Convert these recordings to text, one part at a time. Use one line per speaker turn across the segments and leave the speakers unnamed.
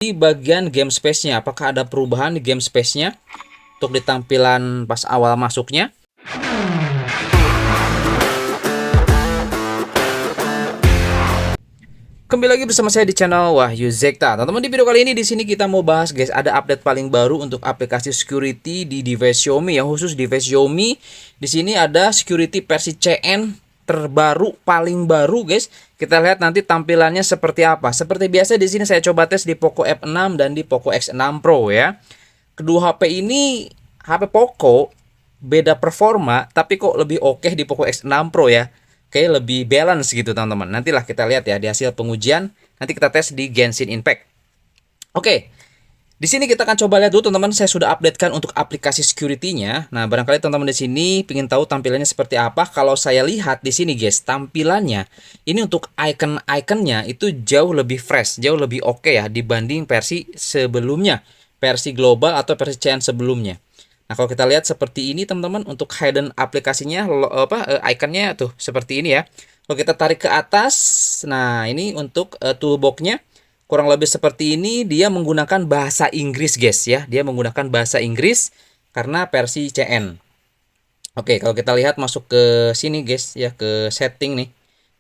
Di bagian game space-nya, apakah ada perubahan di game space-nya untuk di tampilan pas awal masuknya? Kembali lagi bersama saya di channel Wahyu Zekta. Teman-teman, di video kali ini di sini kita mau bahas guys, ada update paling baru untuk aplikasi security di device Xiaomi ya, khusus device Xiaomi. Di sini ada security versi CN terbaru, paling baru guys. Kita lihat nanti tampilannya seperti apa. Seperti biasa di sini saya coba tes di Poco F6 dan di Poco X6 Pro ya. Kedua HP ini HP Poco beda performa, tapi kok lebih oke di Poco X6 Pro ya. Kayak lebih balance gitu teman-teman. Nantilah kita lihat ya di hasil pengujian. Nanti kita tes di Genshin Impact. Oke, di sini kita akan coba lihat dulu teman-teman. Saya sudah updatekan untuk aplikasi security-nya. Nah, barangkali teman-teman di sini ingin tahu tampilannya seperti apa. Kalau saya lihat di sini guys, tampilannya ini untuk icon-iconnya itu jauh lebih fresh, jauh lebih oke ya dibanding versi sebelumnya, versi global atau versi CN sebelumnya. Nah, kalau kita lihat seperti ini teman-teman, untuk hidden aplikasinya ikonnya tuh seperti ini ya. Kalau kita tarik ke atas, nah ini untuk toolbox-nya kurang lebih seperti ini. Dia menggunakan bahasa Inggris guys ya. Dia menggunakan bahasa Inggris karena versi CN. Oke, kalau kita lihat masuk ke sini guys ya, ke setting nih.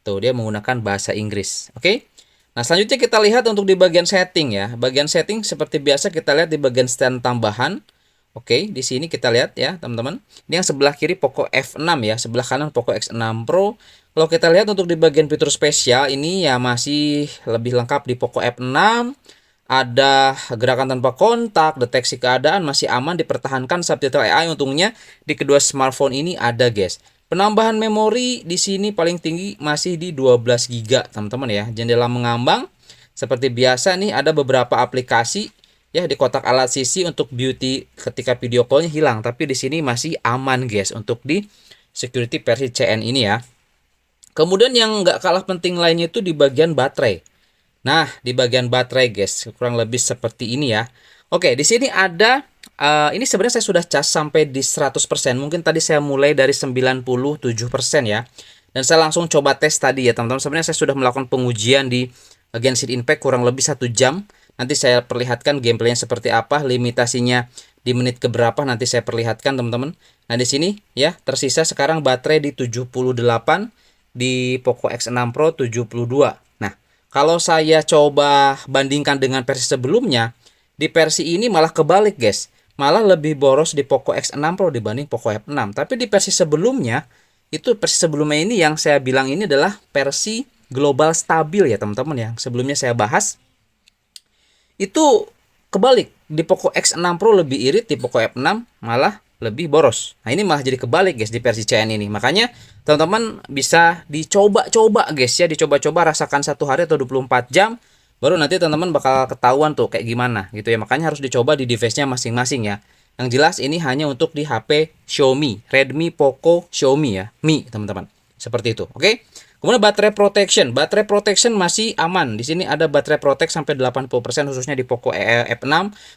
Tuh, dia menggunakan bahasa Inggris. Oke. Nah, selanjutnya kita lihat untuk di bagian setting ya. Bagian setting seperti biasa kita lihat di bagian stand tambahan. Oke, di sini kita lihat ya, teman-teman. Ini yang sebelah kiri Poco F6 ya, sebelah kanan Poco X6 Pro. Kalau kita lihat untuk di bagian fitur spesial ini ya masih lebih lengkap di Poco F6. Ada gerakan tanpa kontak, deteksi keadaan masih aman, dipertahankan subtitle AI untungnya di kedua smartphone ini ada, guys. Penambahan memori di sini paling tinggi masih di 12 GB, teman-teman ya. Jendela mengambang seperti biasa nih, ada beberapa aplikasi ya di kotak alat sisi untuk beauty ketika video callnya hilang, tapi di sini masih aman guys untuk di security versi CN ini ya. Kemudian yang nggak kalah penting lainnya itu di bagian baterai. Nah, di bagian baterai guys kurang lebih seperti ini ya. Oke, di sini ada ini sebenarnya saya sudah cas sampai di 100%. Mungkin tadi saya mulai dari 97% ya. Dan saya langsung coba tes tadi ya teman-teman. Sebenarnya saya sudah melakukan pengujian di Genshin Impact kurang lebih 1 jam. Nanti saya perlihatkan gameplaynya seperti apa, limitasinya di menit keberapa nanti saya perlihatkan teman-teman. Nah, di sini ya tersisa sekarang baterai di 78, di Poco X6 Pro 72. Nah, kalau saya coba bandingkan dengan versi sebelumnya, di versi ini malah kebalik guys. Malah lebih boros di Poco X6 Pro dibanding Poco F6. Tapi di versi sebelumnya, itu versi sebelumnya ini yang saya bilang ini adalah versi global stabil ya teman-teman ya. Sebelumnya saya bahas itu kebalik, di Poco X6 Pro lebih irit, di Poco F6 malah lebih boros. Nah, ini malah jadi kebalik guys di versi CN ini. Makanya teman-teman bisa dicoba-coba guys ya, dicoba-coba rasakan 1 hari atau 24 jam, baru nanti teman-teman bakal ketahuan tuh kayak gimana gitu ya. Makanya harus dicoba di device-nya masing-masing ya. Yang jelas ini hanya untuk di HP Xiaomi, Redmi, Poco, Xiaomi ya, Mi teman-teman. Seperti itu, oke? Kemudian baterai protection masih aman. Di sini ada baterai protect sampai 80% khususnya di Poco F6,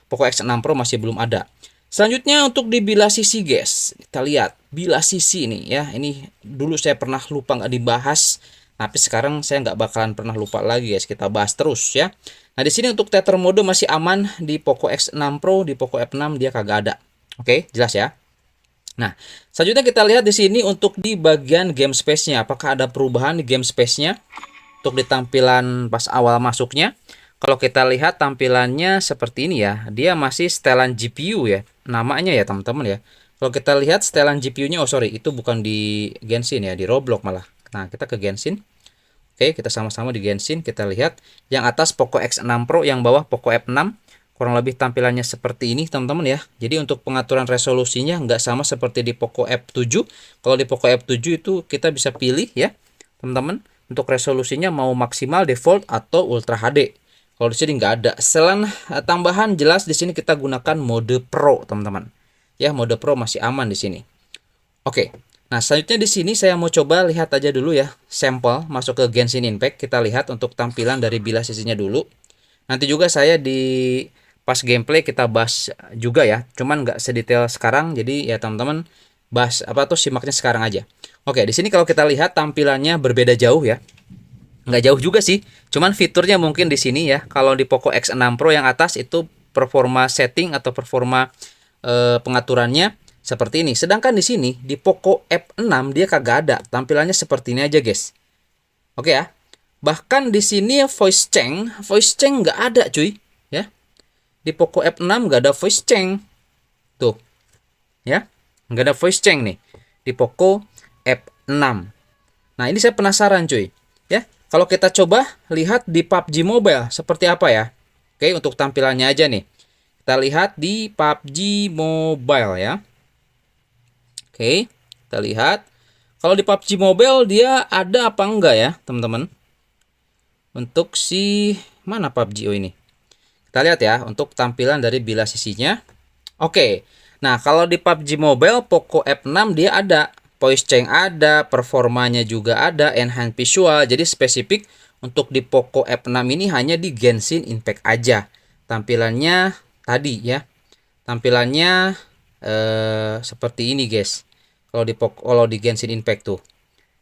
Poco X6 Pro masih belum ada. Selanjutnya untuk di bilas sisi guys, kita lihat bilas sisi ini ya. Ini dulu saya pernah lupa nggak dibahas, tapi sekarang saya nggak bakalan pernah lupa lagi guys. Kita bahas terus ya. Nah, di sini untuk tether mode masih aman di Poco X6 Pro, di Poco F6 dia kagak ada. Oke, jelas ya. Nah, selanjutnya kita lihat di sini untuk di bagian game space-nya. Apakah ada perubahan di game space-nya untuk di tampilan pas awal masuknya? Kalau kita lihat tampilannya seperti ini ya. Dia masih setelan GPU ya. Namanya ya teman-teman ya. Kalau kita lihat setelan GPU-nya, oh sorry, itu bukan di Genshin ya, di Roblox malah. Nah, kita ke Genshin. Oke, kita sama-sama di Genshin. Kita lihat yang atas Poco X6 Pro, yang bawah Poco F6. Kurang lebih tampilannya seperti ini teman-teman ya. Jadi untuk pengaturan resolusinya nggak sama seperti di Poco F7. Kalau di Poco F7 itu kita bisa pilih ya teman-teman, untuk resolusinya mau maksimal, default, atau Ultra HD. Kalau di sini nggak ada. Selain tambahan, jelas di sini kita gunakan mode Pro teman-teman. Ya, mode Pro masih aman di sini. Oke. Nah, selanjutnya di sini saya mau coba lihat aja dulu ya sampel masuk ke Genshin Impact. Kita lihat untuk tampilan dari bilas sisinya dulu. Nanti juga saya di pas gameplay kita bahas juga ya, cuman nggak sedetail sekarang, jadi ya teman-teman bahas apa tuh simaknya sekarang aja. Oke, di sini kalau kita lihat tampilannya berbeda jauh ya. Nggak jauh juga sih, cuman fiturnya mungkin di sini ya. Kalau di Poco X6 Pro yang atas itu performa setting atau performa pengaturannya seperti ini. Sedangkan di sini di Poco F6 dia kagak ada, tampilannya seperti ini aja guys. Oke ya. Bahkan di sini voice change nggak ada cuy, ya. Di Poco F6 nggak ada voice change, tuh, ya, nggak ada voice change nih di Poco F6. Nah ini saya penasaran cuy, ya. Kalau kita coba lihat di PUBG Mobile seperti apa ya? Oke, untuk tampilannya aja nih. Kita lihat di PUBG Mobile ya. Oke, kita lihat. Kalau di PUBG Mobile dia ada apa enggak ya, teman-teman? Untuk si mana PUBG ini? Kita lihat ya untuk tampilan dari bilah sisinya. Oke. Nah, kalau di PUBG Mobile Poco F6 dia ada voice change, ada, performanya juga ada, enhance visual. Jadi spesifik untuk di Poco F6 ini hanya di Genshin Impact aja. Tampilannya tadi ya. Tampilannya seperti ini, guys. Kalau di Genshin Impact tuh.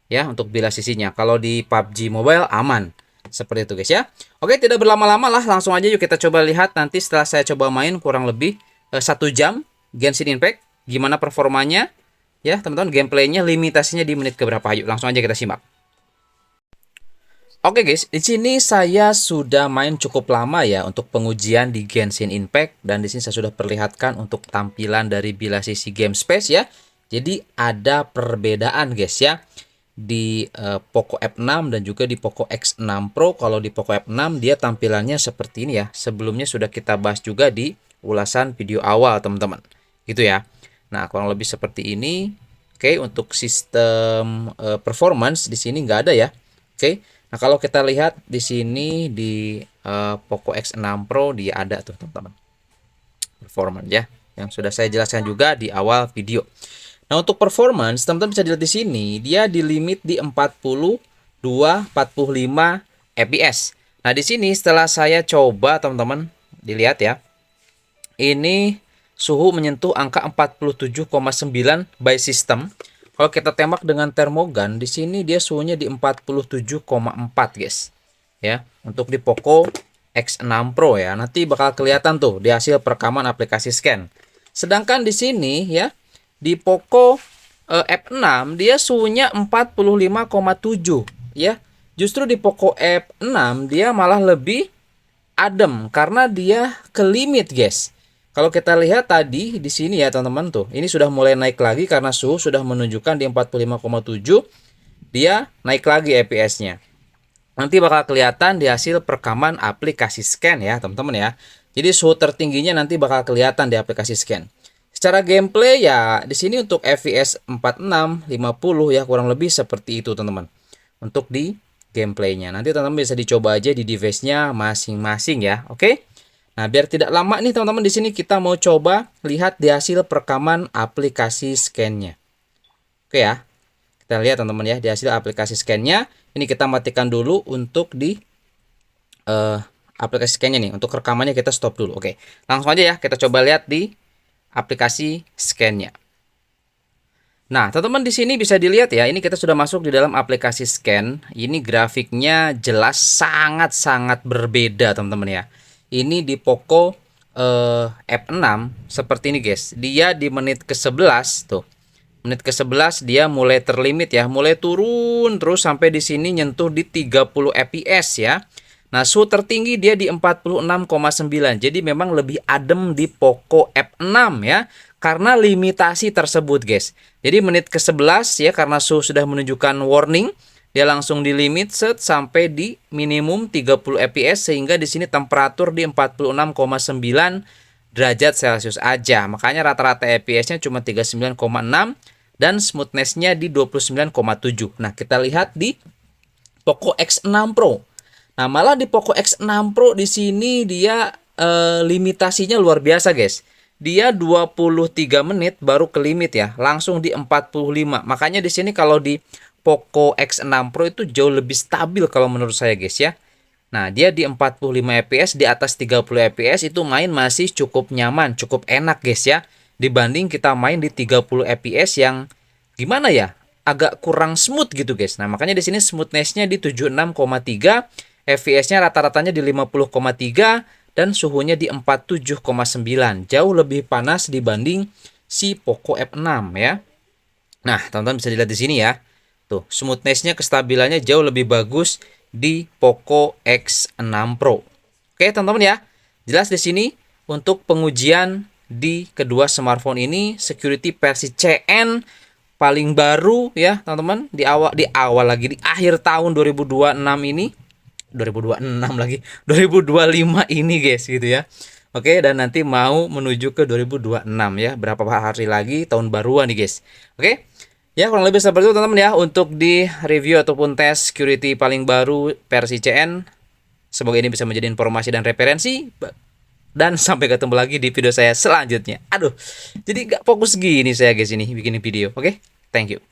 Ya, untuk bilah sisinya. Kalau di PUBG Mobile aman. Seperti itu guys ya. Oke, tidak berlama-lama lah, langsung aja yuk kita coba lihat nanti setelah saya coba main kurang lebih 1 jam Genshin Impact, gimana performanya ya teman-teman, gameplaynya, limitasinya di menit keberapa. Yuk langsung aja kita simak. Oke guys, di sini saya sudah main cukup lama ya untuk pengujian di Genshin Impact, dan di sini saya sudah perlihatkan untuk tampilan dari bilah sisi game space ya. Jadi ada perbedaan guys ya di Poco F6 dan juga di Poco X6 Pro. Kalau di Poco F6 dia tampilannya seperti ini ya. Sebelumnya sudah kita bahas juga di ulasan video awal teman-teman. Gitu ya. Nah, kurang lebih seperti ini. Oke, untuk sistem performance di sini nggak ada ya. Oke. Nah, kalau kita lihat di sini di Poco X6 Pro dia ada tuh teman-teman. Performance ya, yang sudah saya jelaskan juga di awal video. Nah, untuk performance, teman-teman bisa dilihat di sini, dia di limit di 42-45 fps. Nah, di sini setelah saya coba, teman-teman, dilihat ya. Ini suhu menyentuh angka 47,9 by system. Kalau kita tembak dengan termogan, di sini dia suhunya di 47,4, guys. Ya, untuk di Poco X6 Pro ya. Nanti bakal kelihatan tuh di hasil perekaman aplikasi scan. Sedangkan di sini ya, di Poco F6 dia suhunya 45,7 ya. Justru di Poco F6 dia malah lebih adem karena dia ke limit, guys. Kalau kita lihat tadi di sini ya, teman-teman tuh. Ini sudah mulai naik lagi karena suhu sudah menunjukkan di 45,7. Dia naik lagi FPS-nya. Nanti bakal kelihatan di hasil perekaman aplikasi scan ya, teman-teman ya. Jadi suhu tertingginya nanti bakal kelihatan di aplikasi scan. Secara gameplay ya di sini untuk FPS 46, 50 ya, kurang lebih seperti itu teman-teman. Untuk di gameplaynya nanti teman-teman bisa dicoba aja di device-nya masing-masing ya. Oke. Nah, biar tidak lama nih teman-teman, di sini kita mau coba lihat di hasil perekaman aplikasi scan-nya. Oke ya. Kita lihat teman-teman ya di hasil aplikasi scan-nya. Ini kita matikan dulu untuk di aplikasi scan-nya nih. Untuk rekamannya kita stop dulu. Oke. Langsung aja ya kita coba lihat di aplikasi scan-nya. Nah, teman-teman di sini bisa dilihat ya, ini kita sudah masuk di dalam aplikasi scan. Ini grafiknya jelas sangat-sangat berbeda, teman-teman ya. Ini di Poco F6 seperti ini, guys. Dia di menit ke-11 tuh. Menit ke-11 dia mulai terlimit ya, mulai turun terus sampai di sini nyentuh di 30 fps ya. Nah, suhu tertinggi dia di 46,9. Jadi memang lebih adem di Poco F6 ya. Karena limitasi tersebut, guys. Jadi menit ke-11 ya, karena suhu sudah menunjukkan warning, dia langsung di limit set sampai di minimum 30 fps, sehingga di sini temperatur di 46,9 derajat Celcius aja. Makanya rata-rata fps-nya cuma 39,6 dan smoothness-nya di 29,7. Nah, kita lihat di Poco X6 Pro. Nah, malah di Poco X6 Pro di sini dia limitasinya luar biasa, guys. Dia 23 menit baru ke limit ya, langsung di 45. Makanya di sini kalau di Poco X6 Pro itu jauh lebih stabil kalau menurut saya, guys ya. Nah, dia di 45 fps, di atas 30 fps itu main masih cukup nyaman, cukup enak, guys ya. Dibanding kita main di 30 fps yang gimana ya? agak kurang smooth gitu guys. Nah, makanya di sini smoothness-nya di 76,3, fps-nya rata-ratanya di 50,3 dan suhunya di 47,9. Jauh lebih panas dibanding si Poco F6 ya. Nah, teman-teman bisa dilihat di sini ya. Tuh, smoothness-nya, kestabilannya jauh lebih bagus di Poco X6 Pro. Oke, teman-teman ya. Jelas di sini untuk pengujian di kedua smartphone ini security versi CN paling baru ya, teman-teman. Di awal lagi di akhir tahun 2026 ini. 2026 lagi. 2025 ini guys gitu ya. Oke, dan nanti mau menuju ke 2026 ya. Berapa hari lagi tahun baruan nih guys. Oke. Ya, kurang lebih seperti itu teman-teman ya untuk di review ataupun tes security paling baru versi CN. Semoga ini bisa menjadi informasi dan referensi. Dan sampai ketemu lagi di video saya selanjutnya. Aduh, jadi gak fokus gini saya guys ini bikin video. Oke, thank you.